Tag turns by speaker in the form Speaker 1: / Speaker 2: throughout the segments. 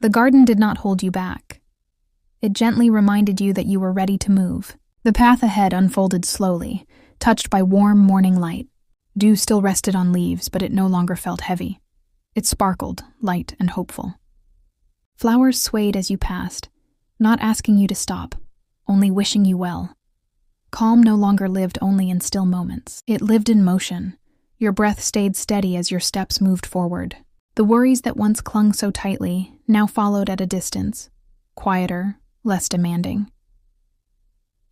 Speaker 1: The garden did not hold you back. It gently reminded you that you were ready to move. The path ahead unfolded slowly, touched by warm morning light. Dew still rested on leaves, but it no longer felt heavy. It sparkled, light and hopeful. Flowers swayed as you passed, not asking you to stop, only wishing you well. Calm no longer lived only in still moments. It lived in motion. Your breath stayed steady as your steps moved forward. The worries that once clung so tightly now followed at a distance, quieter, less demanding.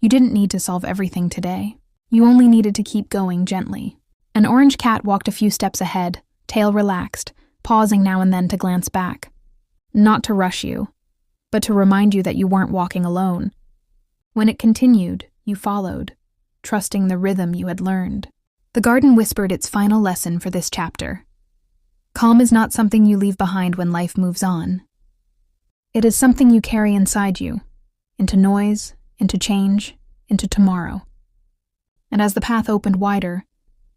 Speaker 1: You didn't need to solve everything today. You only needed to keep going gently. An orange cat walked a few steps ahead, tail relaxed, pausing now and then to glance back. Not to rush you, but to remind you that you weren't walking alone. When it continued, you followed, trusting the rhythm you had learned. The garden whispered its final lesson for this chapter. Calm is not something you leave behind when life moves on. It is something you carry inside you, into noise, into change, into tomorrow. And as the path opened wider,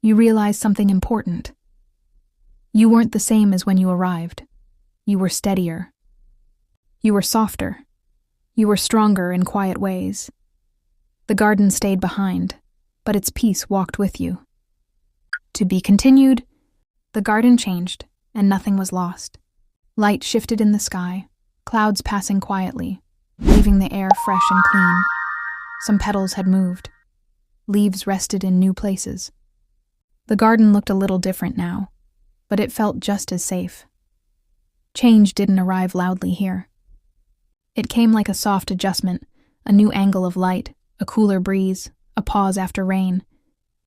Speaker 1: you realized something important. You weren't the same as when you arrived. You were steadier. You were softer. You were stronger in quiet ways. The garden stayed behind, but its peace walked with you. To be continued. The garden changed, and nothing was lost. Light shifted in the sky, clouds passing quietly, leaving the air fresh and clean. Some petals had moved. Leaves rested in new places. The garden looked a little different now, but it felt just as safe. Change didn't arrive loudly here. It came like a soft adjustment, a new angle of light, a cooler breeze, a pause after rain.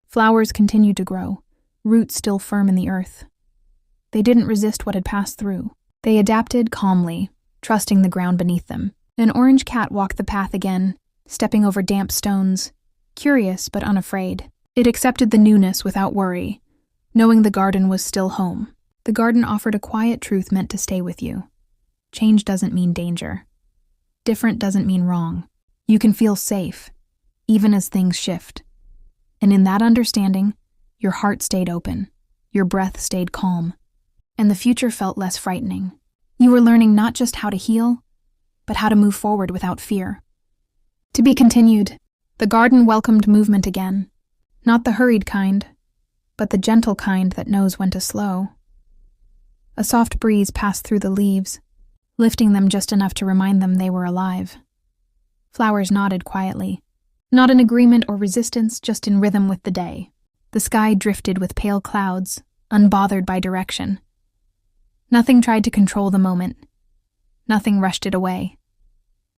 Speaker 1: Flowers continued to grow, roots still firm in the earth. They didn't resist what had passed through. They adapted calmly, trusting the ground beneath them. An orange cat walked the path again, stepping over damp stones, curious but unafraid. It accepted the newness without worry, knowing the garden was still home. The garden offered a quiet truth meant to stay with you. Change doesn't mean danger. Different doesn't mean wrong. You can feel safe, even as things shift. And in that understanding, your heart stayed open, your breath stayed calm, and the future felt less frightening. You were learning not just how to heal, but how to move forward without fear. To be continued. The garden welcomed movement again, not the hurried kind, but the gentle kind that knows when to slow. A soft breeze passed through the leaves, lifting them just enough to remind them they were alive. Flowers nodded quietly, not in agreement or resistance, just in rhythm with the day. The sky drifted with pale clouds, unbothered by direction. Nothing tried to control the moment. Nothing rushed it away.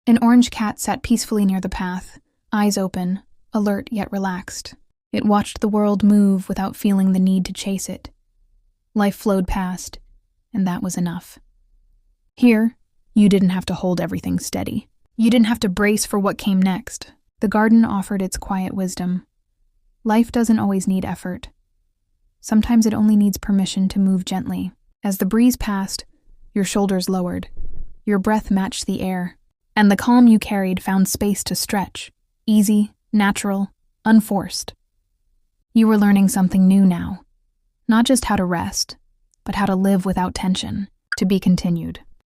Speaker 1: An orange cat sat peacefully near the path, eyes open, alert yet relaxed. It watched the world move without feeling the need to chase it. Life flowed past, and that was enough. Here, you didn't have to hold everything steady. You didn't have to brace for what came next. The garden offered its quiet wisdom. Life doesn't always need effort. Sometimes it only needs permission to move gently. As the breeze passed, your shoulders lowered. Your breath matched the air, and the calm you carried found space to stretch. Easy, natural, unforced. You were learning something new now. Not just how to rest, but how to live without tension. To be continued.